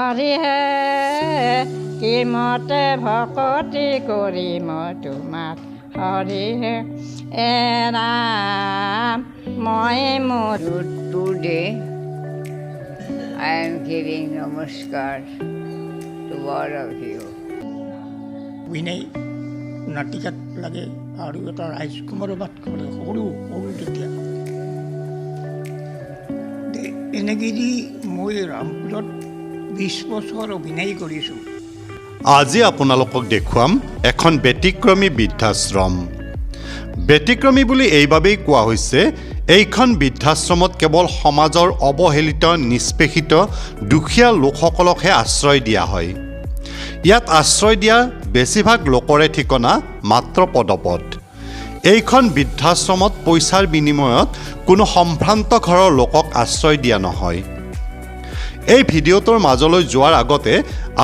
হৰিহে কিমতে ভকতি কৰি মই তোমাক হৰিহে ৰাম মই মোৰ Today I am giving namaskar to all of you. বিনয় নাটিকাত লাগে আৰু এটা ৰাজকুমাৰৰ বাট কৰে সৰু সৰু তেতিয়া এনেকৈ মই ৰামপুৰত 20 বছৰ অভিনয় কৰিছোঁ। আজি আপোনালোকক দেখুৱাম এখন ব্যতিক্ৰমী বৃদ্ধাশ্ৰম। ব্যতিক্ৰমী বুলি এইবাবেই কোৱা হৈছে, এইখন বৃদ্ধাশ্ৰমত কেৱল সমাজৰ অৱহেলিত নিষ্পেষিত দুখীয়া লোকসকলকহে আশ্ৰয় দিয়া হয়। ইয়াত আশ্ৰয় দিয়া বেছিভাগ লোকৰে ঠিকনা মাত্ৰ পদপদ। এইখন বৃদ্ধাশ্ৰমত পইচাৰ বিনিময়ত কোনো সম্ভ্ৰান্ত ঘৰৰ লোকক আশ্ৰয় দিয়া নহয়। এই ভিডিঅ'টোৰ মাজলৈ যোৱাৰ আগতে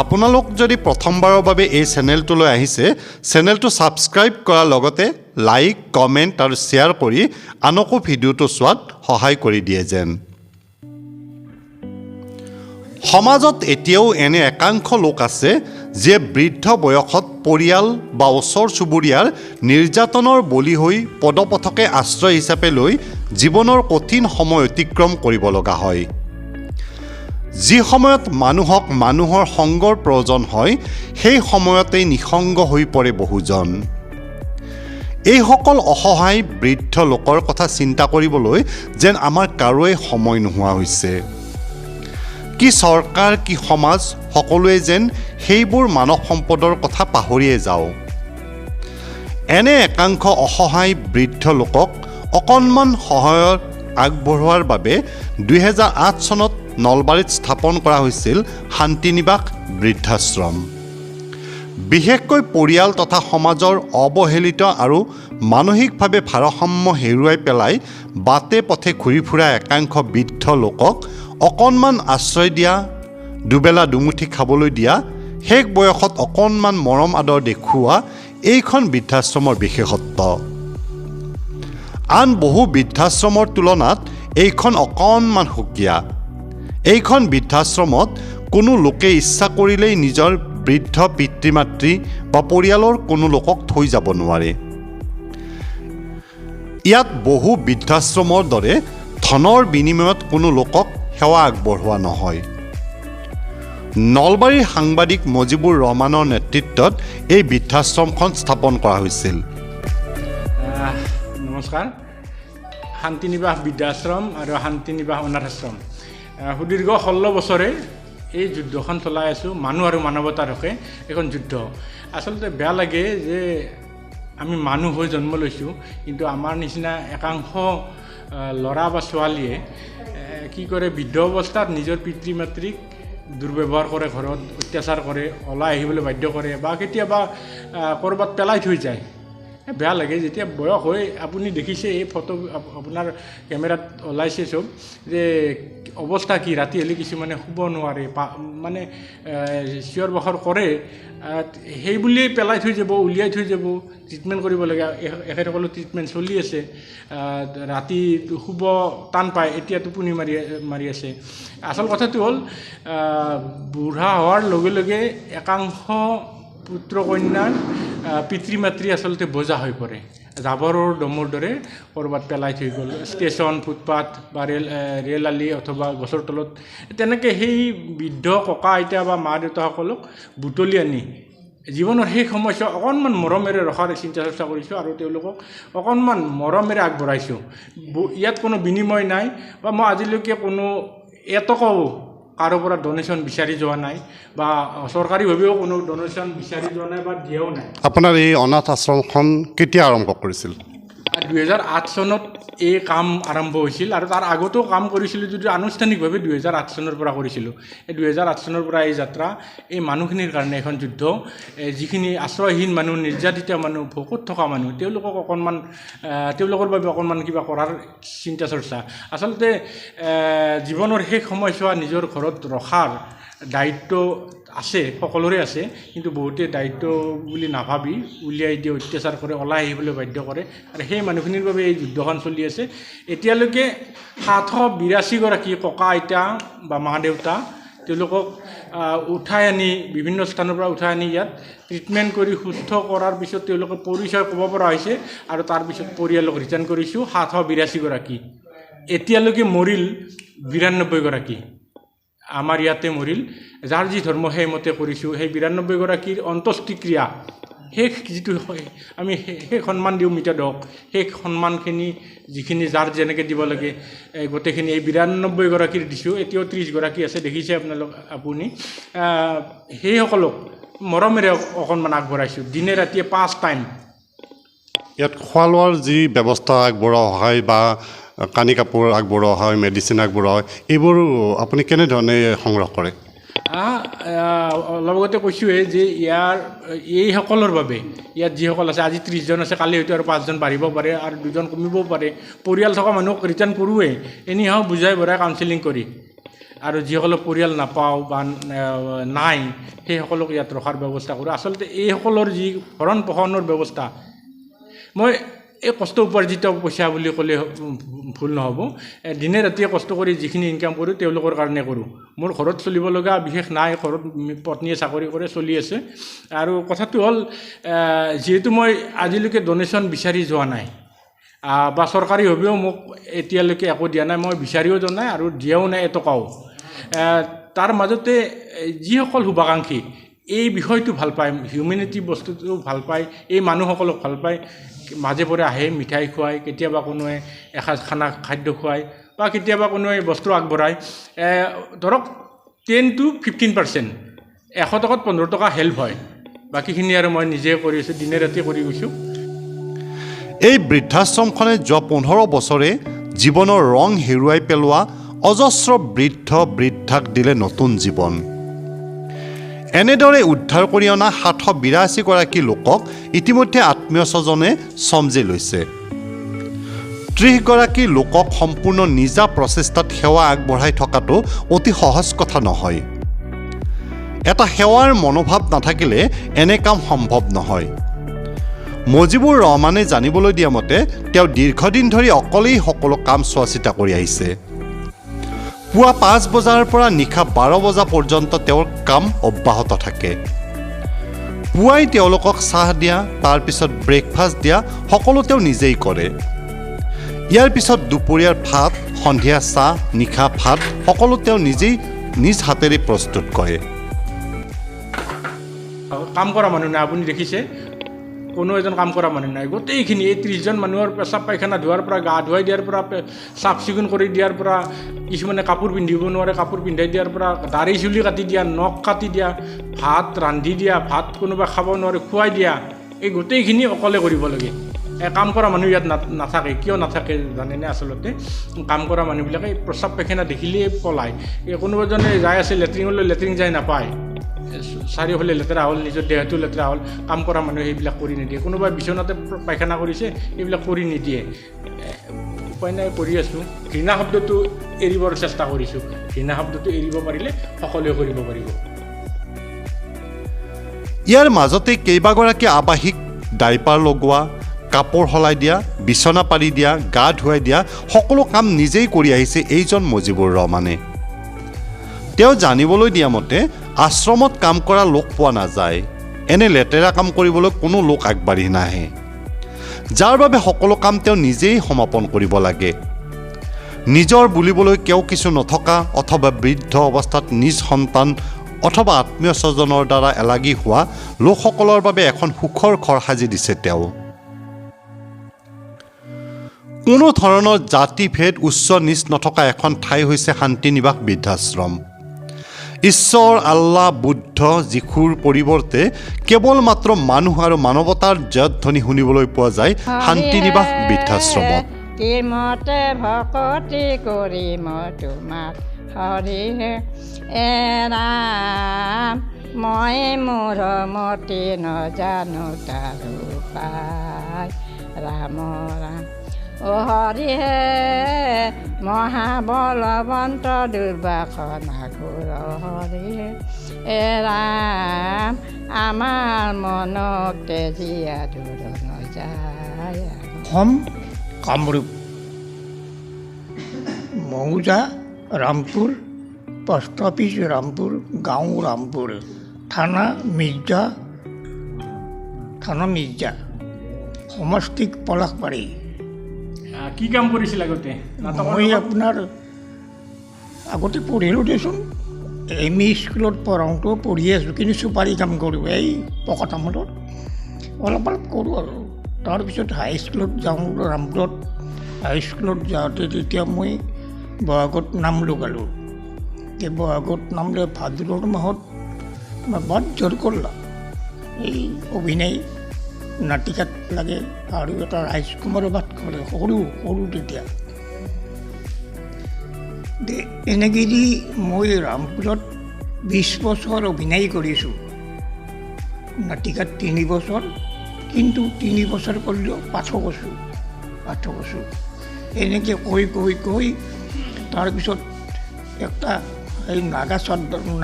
আপোনালোক যদি প্ৰথমবাৰৰ বাবে এই চেনেলটোলৈ আহিছে, চেনেলটো ছাবস্ক্ৰাইব কৰাৰ লগতে লাইক, কমেণ্ট আৰু শ্বেয়াৰ কৰি আনকো ভিডিঅ'টো চোৱাত সহায় কৰি দিয়ে যেন। সমাজত এতিয়াও এনে একাংশ লোক আছে যিয়ে বৃদ্ধ বয়সত পৰিয়াল বা ওচৰ চুবুৰীয়াৰ নিৰ্যাতনৰ বলি হৈ পদপথকে আশ্ৰয় হিচাপে লৈ জীৱনৰ কঠিন সময় অতিক্ৰম কৰিব লগা হয়। যি সময়ত মানুহক মানুহৰ সংগৰ প্ৰয়োজন হয়, সেই সময়তেই নিঃসংগ হৈ পৰে বহুজন। এইসকল অসহায় বৃদ্ধ লোকৰ কথা চিন্তা কৰিবলৈ যেন আমাৰ কাৰোৱে সময় নোহোৱা হৈছে। কি চৰকাৰ কি সমাজ সকলোৱে যেন সেইবোৰ মানৱ সম্পদৰ কথা পাহৰিয়ে যাওঁ। এনে একাংশ অসহায় বৃদ্ধ লোকক অকণমান সহায়ত আগবঢ়োৱাৰ বাবে 2008 চনত নলবাৰীত স্থাপন কৰা হৈছিল শান্তিনিবাস বৃদ্ধাশ্ৰম। বিশেষকৈ পৰিয়াল তথা সমাজৰ অৱহেলিত আৰু মানসিকভাৱে ভাৰসাম্য হেৰুৱাই পেলাই বাটে পথে ঘূৰি ফুৰা একাংশ বৃদ্ধ লোকক অকণমান আশ্ৰয় দিয়া, দুবেলা দুমুঠি খাবলৈ দিয়া, শেষ বয়সত অকণমান মৰম আদৰ দেখুওৱা এইখন বৃদ্ধাশ্ৰমৰ বিশেষত্ব। আন বহু বৃদ্ধাশ্ৰমৰ তুলনাত এইখন অকণমান সুকীয়া। এইখন বৃদ্ধাশ্ৰমত কোনো লোকে ইচ্ছা কৰিলেই নিজৰ বৃদ্ধ পিতৃ মাতৃ বা পৰিয়ালৰ কোনো লোকক থৈ যাব নোৱাৰে। ইয়াত বহু বৃদ্ধাশ্ৰমৰ দৰে ধনৰ বিনিময়ত কোনো লোকক সেৱা আগবঢ়োৱা নহয়। নলবাৰীৰ সাংবাদিক মজিবুৰ ৰহমানৰ নেতৃত্বত এই বৃদ্ধাশ্ৰমখন স্থাপন কৰা হৈছিল। নমস্কাৰ। শান্তিনিবাস বৃদ্ধাশ্ৰম আৰু শান্তিনিবাস অনাথ আশ্ৰম সুদীৰ্ঘ 16 বছৰে এই যুদ্ধখন চলাই আছোঁ। মানুহ আৰু মানৱতাৰ হকে এখন যুদ্ধ। আচলতে বেয়া লাগে যে আমি মানুহ হৈ জন্ম লৈছোঁ, কিন্তু আমাৰ নিচিনা একাংশ ল'ৰা বা ছোৱালীয়ে কি কৰে, বৃদ্ধ অৱস্থাত নিজৰ পিতৃ মাতৃক দুৰ্ব্যৱহাৰ কৰে, ঘৰত অত্যাচাৰ কৰে, ওলাই আহিবলৈ বাধ্য কৰে বা কেতিয়াবা ক'ৰবাত পেলাই থৈ যায়। বেয়া লাগে যেতিয়া বয়স হৈ আপুনি দেখিছে এই ফটো আপোনাৰ কেমেৰাত ওলাইছে চব, যে অৱস্থা কি, ৰাতি হ'লে কিছুমানে শুব নোৱাৰে, মানে চিঞৰ বাখৰ কৰে, সেই বুলিয়েই পেলাই থৈ যাব, উলিয়াই থৈ যাব, ট্ৰিটমেণ্ট কৰিব লাগে। এখেতসকলৰ ট্ৰিটমেণ্ট চলি আছে, ৰাতি শুব টান পায়, এতিয়া টোপনি মাৰি আছে। আচল কথাটো হ'ল বুঢ়া হোৱাৰ লগে লগে একাংশ পুত্ৰ কন্যাৰ পিতৃ মাতৃ আচলতে বোজা হৈ পৰে। জাবৰৰ দমৰ দৰে ক'ৰবাত পেলাই থৈ গ'ল, ষ্টেচন, ফুটপাথ বা ৰেল আলি অথবা গছৰ তলত। তেনেকৈ সেই বৃদ্ধ ককা আইতা বা মা দেউতাসকলক বুটলি আনি জীৱনৰ সেই সময়ছোৱা অকণমান মৰমেৰে ৰখাৰ চিন্তা চৰ্চা কৰিছোঁ আৰু তেওঁলোকক অকণমান মৰমেৰে আগবঢ়াইছোঁ। ইয়াত কোনো বিনিময় নাই বা মই আজিলৈকে কোনো এটকাও কাৰো পৰা ডনেশ্যন বিচাৰি যোৱা নাই বা চৰকাৰীভাৱেও কোনো ডনেশ্যন বিচাৰি যোৱা নাই বা দিয়াও নাই। আপোনাৰ এই অনাথ আশ্ৰমখন কেতিয়া আৰম্ভ কৰিছিল? 2008 চনত এই কাম আৰম্ভ হৈছিল আৰু তাৰ আগতেও কাম কৰিছিলোঁ, যদিও আনুষ্ঠানিকভাৱে 2008 চনৰ পৰা কৰিছিলোঁ। এই 2008 চনৰ পৰা এই যাত্ৰা, এই মানুহখিনিৰ কাৰণে এখন যুদ্ধ। যিখিনি আশ্ৰয়হীন মানুহ, নিৰ্যাতিত মানুহ, ভোকত থকা মানুহ, তেওঁলোকক অকণমান, তেওঁলোকৰ বাবে অকণমান কিবা কৰাৰ চিন্তা চৰ্চা। আচলতে জীৱনৰ শেষ সময়ছোৱা নিজৰ ঘৰত ৰখাৰ দায়িত্ব আছে, সকলোৰে আছে, কিন্তু বহুতে দায়িত্ব বুলি নাভাবি উলিয়াই দিয়ে, অত্যাচাৰ কৰে, ওলাই আহিবলৈ বাধ্য কৰে। আৰু সেই মানুহখিনিৰ বাবে এই যুদ্ধখন চলি আছে। এতিয়ালৈকে 782গৰাকী ককা আইতা বা মা দেউতা তেওঁলোকক উঠাই আনি বিভিন্ন স্থানৰ পৰা উঠাই আনি ইয়াত ট্ৰিটমেণ্ট কৰি সুস্থ কৰাৰ পিছত তেওঁলোকে পৰিচয় ক'ব পৰা হৈছে আৰু তাৰপিছত পৰিয়ালক ৰিটাৰ্ণ কৰিছোঁ 782 গৰাকী। এতিয়ালৈকে মৰিল 92 গৰাকী। আমাৰ ইয়াতে মৰিল, যাৰ যি ধৰ্ম সেইমতে কৰিছোঁ। সেই 92 গৰাকীৰ অন্ত্যেষ্টিক্ৰিয়া শেষ যিটো আমি শেষ সন্মান দিওঁ মৃতদেহক, সেই সন্মানখিনি যিখিনি যাৰ যেনেকৈ দিব লাগে গোটেইখিনি এই 92 গৰাকীৰ দিছোঁ। এতিয়াও 30 গৰাকী আছে, দেখিছে আপুনি। সেইসকলক মৰমেৰে অকণমান আগবঢ়াইছোঁ, দিনে ৰাতিয়ে 5 টাইম। ইয়াত খোৱা লোৱাৰ যি ব্যৱস্থা আগবঢ়োৱা হয় বা কানি কাপোৰ আগবঢ়োৱা হয়, মেডিচিন আগবঢ়োৱা হয়, এইবোৰ আপুনি কেনেধৰণে সংগ্ৰহ কৰে? অলপ আগতে কৈছোঁৱেই যে এইসকলৰ বাবে ইয়াত যিসকল আছে, আজি 30 জন আছে, কালি হয়তো আৰু 5 জন বাঢ়িব পাৰে আৰু 2 জন কমিবও পাৰে। পৰিয়াল থকা মানুহক ৰিটাৰ্ণ কৰোঁৱেই, এনিহাও বুজাই বঢ়াই কাউন্সেলিং কৰি। আৰু যিসকলৰ পৰিয়াল নাপাওঁ বা নাই সেইসকলক ইয়াত ৰখাৰ ব্যৱস্থা কৰোঁ। আচলতে এইসকলৰ যি ভৰণ পোষণৰ ব্যৱস্থা, মই এই কষ্ট উপাৰ্জিত পইচা বুলি ক'লে ভুল নহ'ব। দিনে ৰাতিয়ে কষ্ট কৰি যিখিনি ইনকাম কৰোঁ তেওঁলোকৰ কাৰণে কৰোঁ। মোৰ ঘৰত চলিব লগা বিশেষ নাই, ঘৰত পত্নীয়ে চাকৰি কৰে, চলি আছে। আৰু কথাটো হ'ল, যিহেতু মই আজিলৈকে ডনেশ্যন বিচাৰি যোৱা নাই বা চৰকাৰীভাৱেও মোক এতিয়ালৈকে একো দিয়া নাই, মই বিচাৰিও যোৱা নাই আৰু দিয়াও নাই এটকাও। তাৰ মাজতে যিসকল শুভাকাংক্ষী এই বিষয়টো ভাল পায়, হিউমেনিটি বস্তুটো ভাল পায়, এই মানুহসকলক ভাল পায়, মাজে পৰে আহে, মিঠাই খুৱায়, কেতিয়াবা কোনোৱে এসাঁজ খাদ্য খুৱায় বা কেতিয়াবা কোনোৱে বস্তু আগবঢ়ায়। ধৰক 10 to 15%, 100 টকাত 15 টকা হেল্প হয়। বাকীখিনি আৰু মই নিজে কৰি আছোঁ, দিনে ৰাতি কৰি গৈছোঁ। এই বৃদ্ধাশ্ৰমখনে যোৱা 15 বছৰে জীৱনৰ ৰং হেৰুৱাই পেলোৱা অজস্ৰ বৃদ্ধাক দিলে নতুন জীৱন। এনেদৰে উদ্ধাৰ কৰি অনা 782 গৰাকী লোকক ইতিমধ্যে আত্মীয় স্বজনে চমজি লৈছে। 30 গৰাকী লোকক সম্পূৰ্ণ নিজা প্ৰচেষ্টাত সেৱা আগবঢ়াই থকাটো অতি সহজ কথা নহয়। এটা সেৱাৰ মনোভাৱ নাথাকিলে এনে কাম সম্ভৱ নহয়। মজিবুৰ ৰহমানে জানিবলৈ দিয়া মতে তেওঁ দীৰ্ঘদিন ধৰি অকলেই সকলো কাম চোৱা চিতা কৰি আহিছে। পুৱা 5 বজাৰ পৰা নিশা 12 বজা পৰ্যন্ত তেওঁৰ কাম অব্যাহত থাকে। পুৱাই তেওঁলোকক চাহ দিয়া, তাৰপিছত ব্ৰেকফাষ্ট দিয়া সকলো তেওঁ নিজেই কৰে। ইয়াৰ পিছত দুপৰীয়াৰ ভাত, সন্ধিয়া চাহ, নিশা ভাত সকলো তেওঁ নিজেই নিজ হাতেৰে প্ৰস্তুত কৰে। কাম কৰা মানুহ নাই, আপুনি দেখিছে কোনো এজন কাম কৰা মানুহ নাই। গোটেইখিনি এই 30 জন মানুহৰ পেচাব পায়খানা ধোৱাৰ পৰা, গা ধুৱাই দিয়াৰ পৰা, চাফ চিকুণ কৰি দিয়াৰ পৰা, কিছুমানে কাপোৰ পিন্ধিব নোৱাৰে কাপোৰ পিন্ধাই দিয়াৰ পৰা, দাড়ি চুলি কাটি দিয়া, নখ কাটি দিয়া, ভাত ৰান্ধি দিয়া, ভাত কোনোবা খাব নোৱাৰে খুৱাই দিয়া, এই গোটেইখিনি অকলে কৰিব লাগে। কাম কৰা মানুহ ইয়াত নাথাকে। কিয় নাথাকে জানেনে? আচলতে কাম কৰা মানুহবিলাকে প্ৰস্ৰাৱ পায়খানা দেখিলেই পলায়। কোনোবাজনে যাই আছে লেট্ৰিনলৈ, লেট্ৰিন যাই নাপায়, চাৰিওফালে লেতেৰা হ'ল, নিজৰ দেহটো লেতেৰা হ'ল, কাম কৰা মানুহে সেইবিলাক কৰি নিদিয়ে। কোনোবাই বিচনাতে পায়খানা কৰিছে, এইবিলাক কৰি নিদিয়ে। উপায় নাই, কৰি আছোঁ। ঘৃণা শব্দটো এৰিবৰ চেষ্টা কৰিছোঁ। ঘৃণা শব্দটো এৰিব পাৰিলে সকলোৱে কৰিব পাৰিব। ইয়াৰ মাজতে কেইবাগৰাকী আৱাসীক ডাইপাৰ লগোৱা, কাপোৰ সলাই দিয়া, বিচনা পাৰি দিয়া, গা ধুৱাই দিয়া সকলো কাম নিজেই কৰি আহিছে এইজন মজিবুৰ ৰহমানে। তেওঁ জানিবলৈ দিয়া মতে আশ্ৰমত কাম কৰা লোক পোৱা নাযায়। এনে লেতেৰা কাম কৰিবলৈ কোনো লোক আগবাঢ়ি নাহে, যাৰ বাবে সকলো কাম তেওঁ নিজেই সমাপন কৰিব লাগে। নিজৰ বুলিবলৈ কেও কিছু নথকা অথবা বৃদ্ধ অৱস্থাত নিজ সন্তান অথবা আত্মীয় স্বজনৰ দ্বাৰা এলাগী হোৱা লোকসকলৰ বাবে এখন সুখৰ ঘৰ সাজি দিছে তেওঁ। কোনো ধৰণৰ জাতি ভেদ, উচ্চ নিচ নথকা এখন ঠাই হৈছে শান্তিনিবাস বৃদ্ধাশ্ৰম। ঈশ্বৰ, আল্লাহ, বুদ্ধ, যীশুৰ পৰিৱৰ্তে কেৱল মাত্ৰ মানুহ আৰু মানৱতাৰ জয়ধ্বনি শুনিবলৈ পোৱা যায় শান্তিনিবাস বৃদ্ধাশ্ৰমত। মতে ভকতি কৰি মই তোমাক হৰিহে এৰাম, মই মোৰ মতি নজানো তাৰো পাই ৰাম ৰাম। অ হৰিহে মহাবলৱন্ত দুৰ্বাসনা ঘোৰ হৰিহে এৰাম, আমাৰ মনক তেজিয়া দূৰ নযায়। অসম কামৰূপ মৌজা ৰামপুৰ পোষ্ট অফিস ৰামপুৰ, গাঁও ৰামপুৰ, থানা মিৰ্জা, সমষ্টিক পলাশবাৰী। কি কাম কৰিছিল আগতে? মই আপোনাৰ আগতে পঢ়িলোঁ দেচোন, এম.ই. স্কুলত পঢ়াওঁতেও পঢ়ি আছোঁ, কিন্তু চুপাৰী কাম কৰোঁ এই পকতামলত অলপ কৰোঁ আৰু। তাৰপিছত হাইস্কুলত যাওঁ ৰামপুৰত। হাইস্কুলত যাওঁতে তেতিয়া মই বহাগত নাম লগালোঁ। এই বহাগত নাম লৈ ভাদ্ৰৰ মাহত বৰ জোৰ কৰিলা এই অভিনয় নাটিকাত লাগে আৰু এটা ৰাজকুমাৰৰ বাট কৰে, সৰু তেতিয়া। এনেকৈ দি মই ৰামপুৰত 20 বছৰ অভিনয় কৰিছোঁ। নাটিকাত 3 বছৰ, কিন্তু 3 বছৰ কৰিলেও পাঠ কৈছোঁ। এনেকৈ কৈ তাৰপিছত একটা এই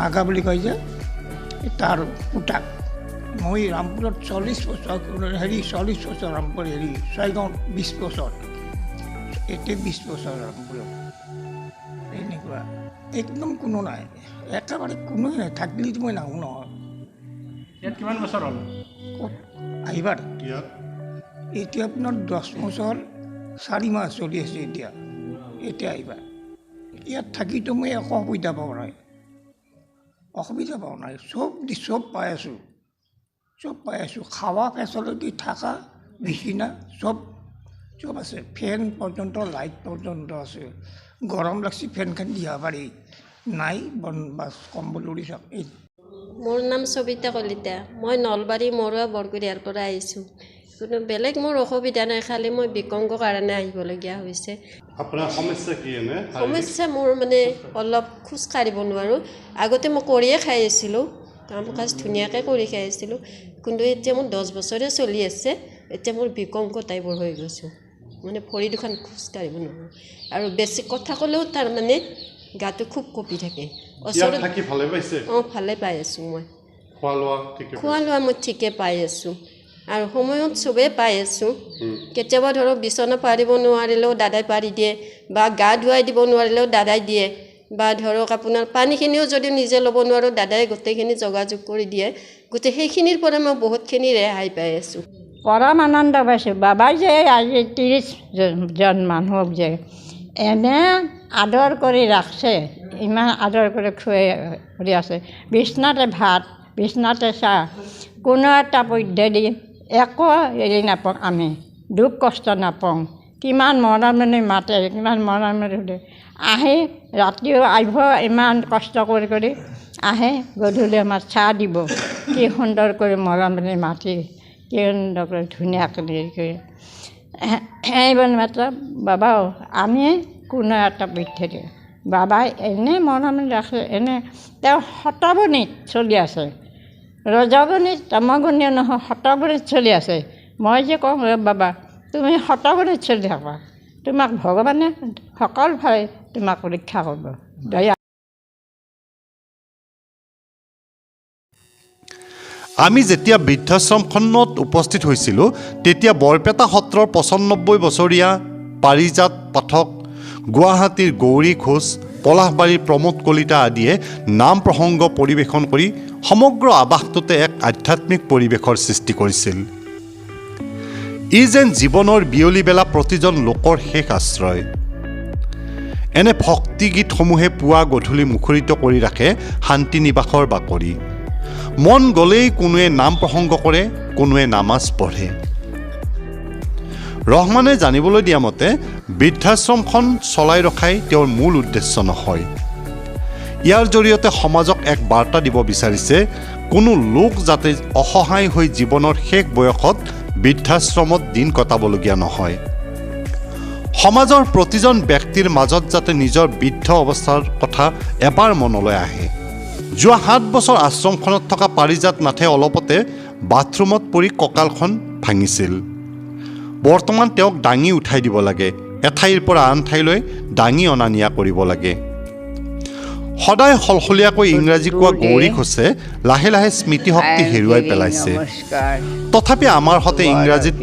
নাগা বুলি কয় যে তাৰ পুতাক মই ৰামপুৰত 40 বছৰ 40 বছৰ ৰামপুৰ ছয়গাঁৱত 20 বছৰ, এতিয়া 20 বছৰ ৰামপুৰত। এনেকুৱা একদম কোনো নাই, একেবাৰে কোনোৱে নাই। থাকিলেতো মই নাহোঁ নহয়। ইয়াত কিমান বছৰ হ'ল? ক'ত আহিবাৰ? এতিয়া আপোনাৰ 10 বছৰ 4 মাহ চলি আছে। এতিয়া আহিবা। ইয়াত থাকিতো মই একো অসুবিধা পোৱা নাই। চব পাই আছোঁ। খাৱা ফেচিলিটি, থকা বিচনা চব আছে। ফেন পৰ্যন্ত, লাইট পৰ্যন্ত আছে। গৰম লাগছি ফেনখন দিব পাৰি, নাই বাছ কম্বল উৰি চাওক। মোৰ নাম সবিতা কলিতা। মই নলবাৰী মৰুৱা বৰগুৰিয়াৰ পৰা আহিছোঁ। কোনো বেলেগ মোৰ অসুবিধা নাই, খালি মই বিকংগ কাৰণে আহিবলগীয়া হৈছে। আপোনাৰ সমস্যা কি? সমস্যা মোৰ মানে অলপ খোজ কাঢ়িব নোৱাৰোঁ। আগতে মই কৰিয়ে খাই আছিলোঁ, কাম কাজ ধুনীয়াকৈ কৰি খাই আছিলোঁ, কিন্তু এতিয়া মোৰ 10 বছৰে চলি আছে। এতিয়া মোৰ বিকংগ টাইপৰ হৈ গৈছোঁ, মানে ভৰি দুখন খোজ কাঢ়িব নোৱাৰোঁ। আৰু বেছি কথা ক'লেও তাৰমানে গাটো খুব কঁপি থাকে। ভালে পাই আছোঁ মই। খোৱা লোৱা মই ঠিকে পাই আছোঁ, আৰু সময়ত চবেই পাই আছোঁ। কেতিয়াবা ধৰক বিচনা পাৰিব নোৱাৰিলেও দাদাই পাৰি দিয়ে, বা গা ধুৱাই দিব নোৱাৰিলেও দাদাই দিয়ে, বা ধৰক আপোনাৰ পানীখিনিও যদি নিজে ল'ব নোৱাৰোঁ দাদাই গোটেইখিনি যোগাযোগ কৰি দিয়ে। গোটেই সেইখিনিৰ পৰা মই বহুতখিনি ৰেহাই পাই আছোঁ। পৰম আনন্দ পাইছোঁ। বাবাই যে আজি 30জন মানুহক যে এনে আদৰ কৰি ৰাখছে, ইমান আদৰ কৰি খুৱাই কৰি আছে। বিচনাতে ভাত, বিচনাতে চাহ, কোনো এটা পদ্ধতি একো হেৰি নাপাওঁ, আমি দুখ কষ্ট নাপাওঁ। কিমান মৰমেৰে মাতে, কিমান মৰমেৰে সোধে। আহে ৰাতিও আহিব, ইমান কষ্ট কৰি আহে। গধূলি আমাৰ চাহ দিব, কি সুন্দৰ কৰি মৰমেৰে মাতি, কি সুন্দৰ কৰি ধুনীয়াকৈ হেৰি কৰি এইবোৰ মাত্ৰ বাবাও আমি কোনো এটা পদ্ধতি বাবাই এনে মৰমেৰে ৰাখে। এনে তেওঁ শতগুণিত চলি আছে, ৰজগুণিত তমগুণীয় নহয়, শতগুণিত চলি আছে। মই যে কওঁ বাবা তুমি শতগুণিত চলি থাকা, তোমাক ভগৱানে সকলোফালে তোমাক ৰক্ষা কৰিব। দয়া। আমি যেতিয়া বৃদ্ধাশ্ৰমখনত উপস্থিত হৈছিলোঁ, তেতিয়া বৰপেটা সত্ৰৰ 95 বছৰীয়া পাৰিজাত পাঠক, গুৱাহাটীৰ গৌৰী ঘোষ, পলাশবাৰীৰ প্ৰমোদ কলিতা আদিয়ে নাম প্ৰসংগ পৰিৱেশন কৰি সমগ্ৰ আৱাসটোতে এক আধ্যাত্মিক পৰিৱেশৰ সৃষ্টি কৰিছিল। ই যেন জীৱনৰ বিয়লিবেলা প্ৰতিজন লোকৰ শেষ আশ্ৰয়। এনে ভক্তি গীতসমূহে পুৱা গধূলি মুখৰিত কৰি ৰাখে শান্তি নিবাসৰ বাকৰি। মন গ'লেই কোনোৱে নাম প্ৰসংগ কৰে, কোনোৱে নামাজ পঢ়ে। ৰহমানে জানিবলৈ দিয়া মতে বৃদ্ধাশ্ৰমখন চলাই ৰখাই তেওঁৰ মূল উদ্দেশ্য নহয়। ইয়াৰ জৰিয়তে সমাজক এক বাৰ্তা দিব বিচাৰিছে, কোনো লোক যাতে অসহায় হৈ জীৱনৰ শেষ বয়সত বৃদ্ধাশ্ৰমত দিন কটাবলগীয়া নহয়। সমাজৰ প্ৰতিজন ব্যক্তিৰ মাজত যাতে নিজৰ বৃদ্ধ অৱস্থাৰ কথা এবাৰ মনলৈ আহে। যোৱা 7 বছৰ আশ্ৰমখনত থকা পাৰিজাত নাথে অলপতে বাথৰুমত পৰি কঁকালখন ভাঙিছিল। বৰ্তমান তেওঁক দাঙি উঠাই দিব লাগে, এঠাইৰ পৰা আন ঠাইলৈ দাঙি অনা নিয়া কৰিব লাগে। সদায় সলসলীয়াকৈ ইংৰাজী কোৱা গৌৰী ঘোষে লাহে লাহে স্মৃতিশক্তি হেৰুৱাই পেলাইছে। তথাপি আমাৰ সৈতে ইংৰাজীত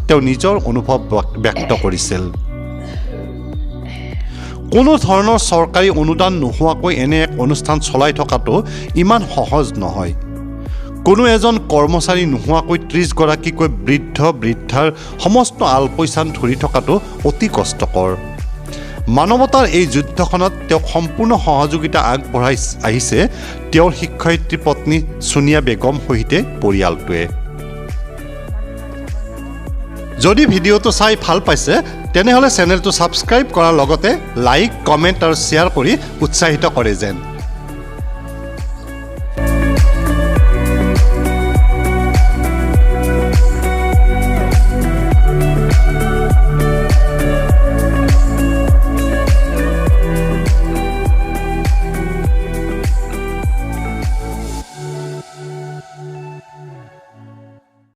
তেওঁ নিজৰ অনুভৱ ব্যক্ত কৰিছিল। কোনো ধৰণৰ চৰকাৰী অনুদান নোহোৱাকৈ এনে এক অনুষ্ঠান চলাই থকাটো ইমান সহজ নহয়। কোনো এজন কৰ্মচাৰী নোহোৱাকৈ 30 গৰাকীকৈ বৃদ্ধাৰ সমস্ত আলপৈচান ধৰি থকাটো অতি কষ্টকৰ। মানৱতাৰ এই যুদ্ধখনত তেওঁক সম্পূৰ্ণ সহযোগিতা আগবঢ়াই আহিছে তেওঁৰ শিক্ষয়িত্ৰী পত্নী ছোনিয়া বেগম সহিতে পৰিয়ালটোৱে। যদি ভিডিঅ'টো চাই ভাল পাইছে তেনেহ'লে চেনেলটো ছাবস্ক্ৰাইব কৰাৰ লগতে লাইক, কমেণ্ট আৰু শ্বেয়াৰ কৰি উৎসাহিত কৰে যেন।